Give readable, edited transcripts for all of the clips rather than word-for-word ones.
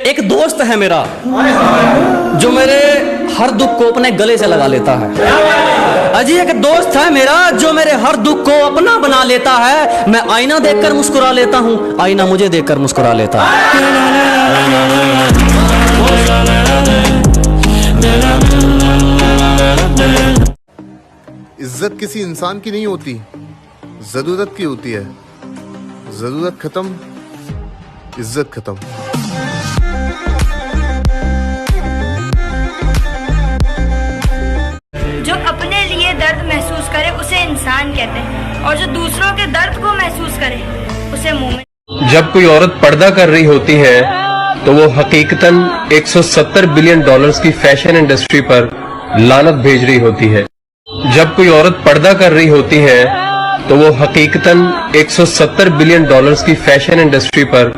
एक दोस्त है मेरा जो मेरे हर दुख को अपने गले से लगा लेता है। अजी एक दोस्त है मेरा जो मेरे हर दुख को अपना बना लेता है। मैं आईना देखकर मुस्कुरा लेता हूँ, आईना मुझे देखकर मुस्कुरा लेता है। इज्जत किसी इंसान की नहीं होती, जरूरत की होती है। जरूरत खत्म, इज्जत खत्म। जो अपने लिए दर्द महसूस करे उसे इंसान कहते हैं, और जो दूसरों के दर्द को महसूस करे उसे मोमिन। जब कोई औरत पर्दा कर रही होती है तो वो हकीकतन 170 बिलियन डॉलर्स की फैशन इंडस्ट्री पर लानत भेज रही होती है। जब कोई औरत पर्दा कर रही होती है तो वो हकीकतन 170 बिलियन डॉलर्स की फैशन इंडस्ट्री पर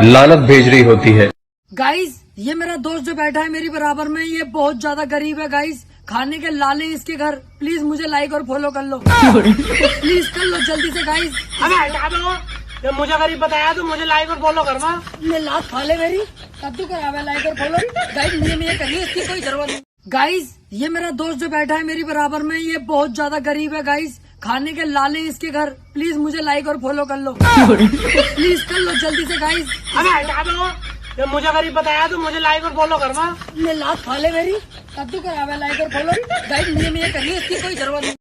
लानत भेज रही होती है। गाइस, ये मेरा दोस्त जो बैठा है मेरी बराबर में, ये बहुत ज्यादा गरीब है गाइस। खाने के लाले इसके घर। प्लीज मुझे लाइक और फॉलो कर लो। प्लीज कर लो जल्दी से गाइस। अबे हटा दो, जब मुझे गरीब बताया तो मुझे लाइक और फॉलो करवा। ये लात खा ले मेरी, कब तू करावे लाइक और फॉलो। गाइस मुझे नहीं करनी, इसकी कोई जरूरत नहीं। गाइस, ये मेरा दोस्त जो बैठा है मेरी बराबर में, ये बहुत ज्यादा गरीब है गाइस। खाने के लाले इसके घर। प्लीज मुझे लाइक और फॉलो कर लो। प्लीज कर लो जल्दी से गाइस। अबे हटा दो, जब मुझे गरीब बताया तो मुझे लाइक और फॉलो करवा। ये लात खा ले मेरी, कब तू करावे लाइक और फॉलो। गाइस मुझे नहीं करनी, इसकी कोई जरूरत नहीं।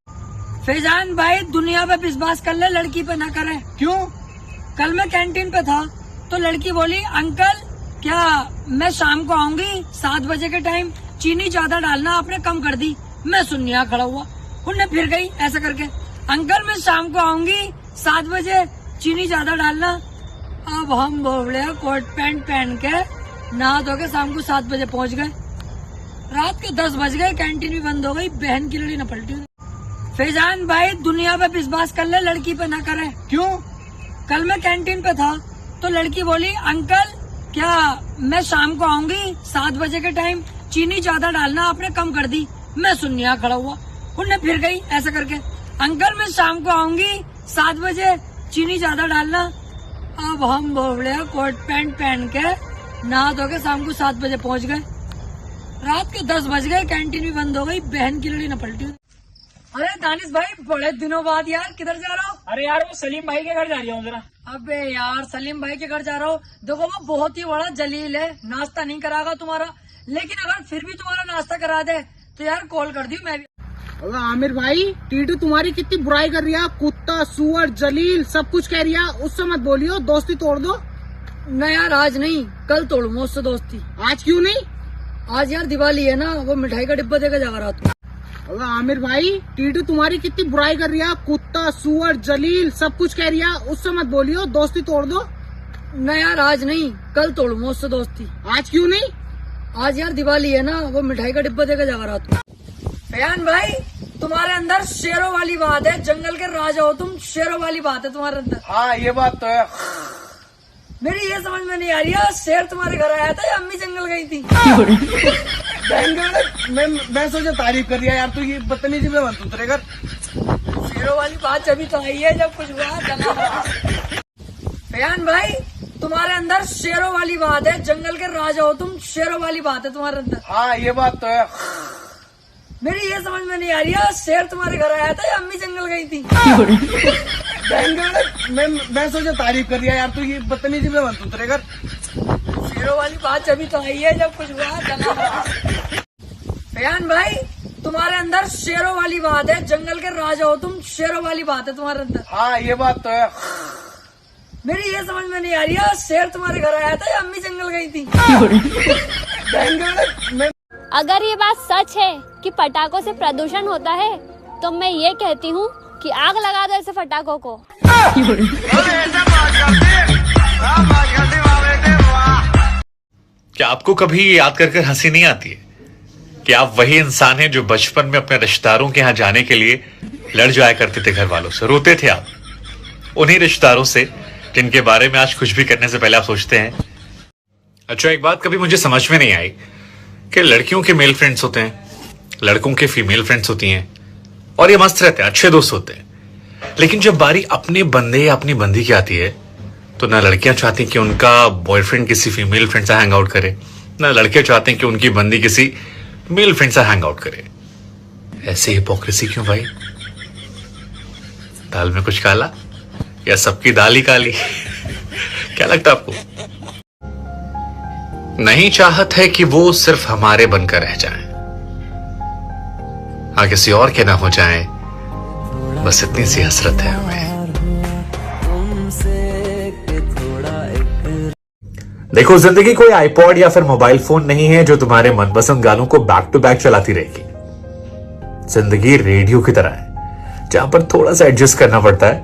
फैजान भाई, दुनिया पे विश्वास कर ले, लड़की पे ना करे। क्यों? कल मैं कैंटीन पे था तो लड़की बोली, अंकल क्या मैं शाम को आऊंगी 7 बजे के टाइम, चीनी ज्यादा डालना आपने कम कर दी। मैं सुनिया खड़ा हुआ, उनने फिर गई ऐसा करके, अंकल मैं शाम को आऊंगी 7 बजे, चीनी ज्यादा डालना। अब हम बोले कोट पैंट पहन के नहा धो के शाम को 7 बजे पहुंच गए। रात के 10 बज गए, कैंटीन भी बंद हो गई, बहन की लड़ी न पलटी। फैजान भाई, दुनिया पे विश्वास कर ले, लड़की पे ना करे। क्यों? कल मैं कैंटीन पे था तो लड़की बोली, अंकल क्या मैं शाम को आऊंगी 7 बजे के टाइम, चीनी ज्यादा डालना आपने कम कर दी। मैं सुनिया खड़ा हुआ, उनने फिर गई ऐसा करके, अंकल मैं शाम को आऊंगी 7 बजे, चीनी ज्यादा डालना। अब हम बोले कोट पैंट पहन के नहा धो के शाम को 7 बजे पहुंच गए। रात के 10 बज गए, कैंटीन भी बंद हो गई, बहन की लड़ी न पलटी। अरे दानिश भाई, बड़े दिनों बाद यार किधर जा रहा हो? अरे यार वो सलीम भाई के घर जा रही हूँ जरा। अबे यार, सलीम भाई के घर जा रहा हो? देखो वो बहुत ही बड़ा जलील है, नाश्ता नहीं करागा तुम्हारा, लेकिन अगर फिर भी तुम्हारा नाश्ता करा दे तो यार कॉल कर दी मैं भी। अरे आमिर भाई, टीटू तुम्हारी कितनी बुराई कर रही है, कुत्ता सुअर जलील सब कुछ कह रही है, उससे मत बोलियो, दोस्ती तोड़ दो। न यार आज नहीं, कल तोड़ूंगा उससे दोस्ती। आज क्यों नहीं? आज यार दिवाली है ना, वो मिठाई का डिब्बा देकर जा रहा था। अरे आमिर भाई, टीटू तुम्हारी कितनी बुराई कर रही है, कुत्ता सुअर जलील सब कुछ कह रही है, उससे मत बोलियो, दोस्ती तोड़ दो। न यार आज नहीं, कल तोड़ूंगा उससे दोस्ती। आज क्यों नहीं? आज यार दिवाली है ना, वो मिठाई का डिब्बा देकर जा रहा था। फैयान भाई, तुम्हारे अंदर शेरों वाली बात है, जंगल के राजा हो तुम, शेरों वाली बात है तुम्हारे अंदर। हाँ ये बात तो है। मेरी ये समझ में नहीं आ रही है, शेर तुम्हारे घर आया था या अम्मी जंगल गई थी? मैं सोचा तारीफ कर दिया यार, तू ये बदतमीजी में मत उतरे कर। शेरों वाली बात जब तो आई है जब कुछ हुआ चला। फैयान भाई, तुम्हारे अंदर शेरों वाली बात है, जंगल के राजा हो तुम, शेरों वाली बात है तुम्हारे अंदर। हाँ ये बात तो है। मेरी ये समझ में नहीं आ रही है, शेर तुम्हारे घर आया था या अम्मी जंगल गई थी? मैं सोचा तारीफ कर दिया यार, तू ये बदतमीजी में मत उतरे कर। शेरों वाली बात जब तो आई है जब कुछ हुआ चला। फैयान भाई, तुम्हारे अंदर शेरों वाली बात है, जंगल के राजा हो तुम, शेरों वाली बात है तुम्हारे अंदर। हाँ ये बात तो है। मेरी ये समझ में नहीं आ रही है, शेर तुम्हारे घर आया था या अम्मी जंगल गई थी? अगर ये बात सच है कि पटाखों से प्रदूषण होता है तो मैं ये कहती हूँ कि आग लगा दो ऐसे पटाखों को। क्या आपको कभी याद कर कर हंसी नहीं आती है कि आप वही इंसान हैं जो बचपन में अपने रिश्तेदारों के यहाँ जाने के लिए लड़ जाया करते थे, घर वालों से रोते थे आप, उन्हीं रिश्तेदारों से जिनके बारे में आज कुछ भी करने से पहले आप सोचते हैं। अच्छा, एक बात कभी मुझे समझ में नहीं आई कि लड़कियों के मेल फ्रेंड्स होते हैं, लड़कों के फीमेल फ्रेंड्स होती हैं, और ये मस्त रहते हैं, अच्छे दोस्त होते हैं, लेकिन जब बारी अपने बंदे या अपनी बंदी की आती है तो ना लड़कियां चाहती कि उनका बॉयफ्रेंड किसी फीमेल फ्रेंड से हैंग आउट करे, ना लड़के चाहते हैं कि उनकी बंदी किसी मेल फ्रेंड से हैंग आउट करे। ऐसी हिपोक्रेसी क्यों भाई? दाल में कुछ काला या सबकी दाल ही काली? क्या लगता है आपको? नहीं चाहत है कि वो सिर्फ हमारे बनकर रह जाएं, हाँ किसी और के ना हो जाएं, बस इतनी सी हसरत है हमें। देखो, जिंदगी कोई आईपॉड या फिर मोबाइल फोन नहीं है जो तुम्हारे मनपसंद गानों को बैक टू बैक चलाती रहेगी। जिंदगी रेडियो की तरह है जहां पर थोड़ा सा एडजस्ट करना पड़ता है,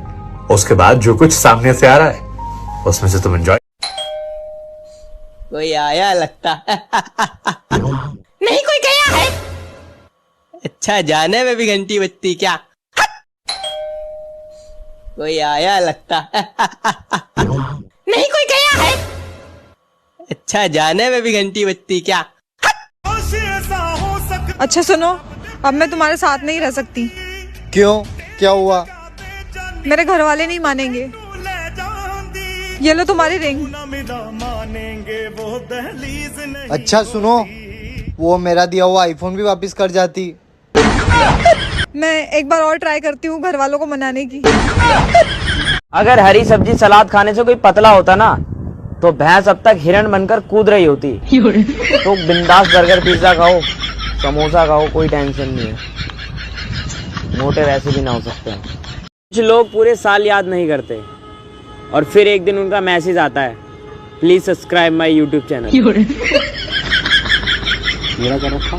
उसके बाद जो कुछ सामने से आ रहा है उसमें से तुम एंजॉय। कोई आया लगता है। नहीं कोई गया है। अच्छा, जाने में भी घंटी बजती क्या? कोई आया लगता है। नहीं कोई गया है। अच्छा, जाने में भी घंटी बजती क्या? अच्छा सुनो, अब मैं तुम्हारे साथ नहीं रह सकती। क्यों, क्या हुआ? मेरे घर वाले नहीं मानेंगे। ये लो तुम्हारी रिंग। अच्छा सुनो, वो मेरा दिया हुआ आईफोन भी वापस कर जाती। मैं एक बार और ट्राई करती हूँ घर वालों को मनाने की। अगर हरी सब्जी सलाद खाने से कोई पतला होता ना, तो भैंस अब तक हिरण बनकर कूद रही होती। तो बिंदास बर्गर पिज्जा खाओ, समोसा खाओ, कोई टेंशन नहीं है। मोटे वैसे भी ना हो सकते हैं। कुछ लोग पूरे साल याद नहीं करते और फिर एक दिन उनका मैसेज आता है, please subscribe my YouTube channel. मेरा कर रखा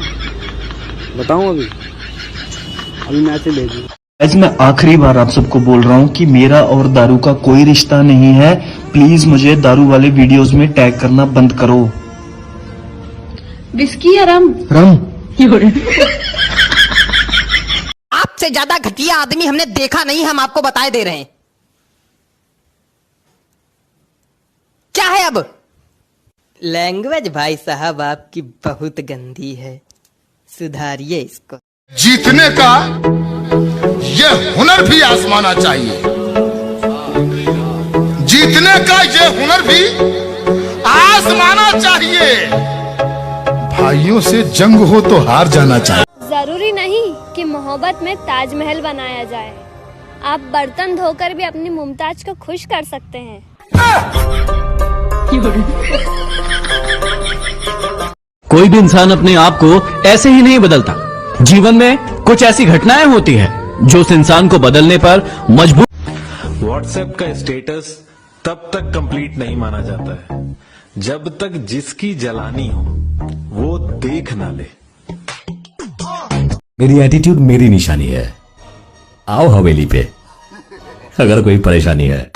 बताऊं अभी मैसेज भेजूं। आज मैं आखिरी बार आप सबको बोल रहा हूँ कि मेरा और दारू का कोई रिश्ता नहीं है। प्लीज मुझे दारू वाले वीडियोस में टैग करना बंद करो। विस्की या रम? रम। आपसे ज्यादा घटिया आदमी हमने देखा नहीं, हम आपको बताए दे रहे हैं। क्या है अब? लैंग्वेज भाई साहब आपकी बहुत गंदी है, सुधारिए इसको। जीतने का ये हुनर भी आजमाना चाहिए। जीतने का ये हुनर भी आजमाना चाहिए। भाइयों से जंग हो तो हार जाना चाहिए। जरूरी नहीं कि मोहब्बत में ताजमहल बनाया जाए। आप बर्तन धोकर भी अपनी मुमताज को खुश कर सकते हैं। कोई भी इंसान अपने आप को ऐसे ही नहीं बदलता। जीवन में कुछ ऐसी घटनाएं होती है जो उस इंसान को बदलने पर मजबूर। व्हाट्सएप का स्टेटस तब तक कंप्लीट नहीं माना जाता है जब तक जिसकी जलानी हो वो देख ना ले। मेरी एटीट्यूड मेरी निशानी है। आओ हवेली पे अगर कोई परेशानी है।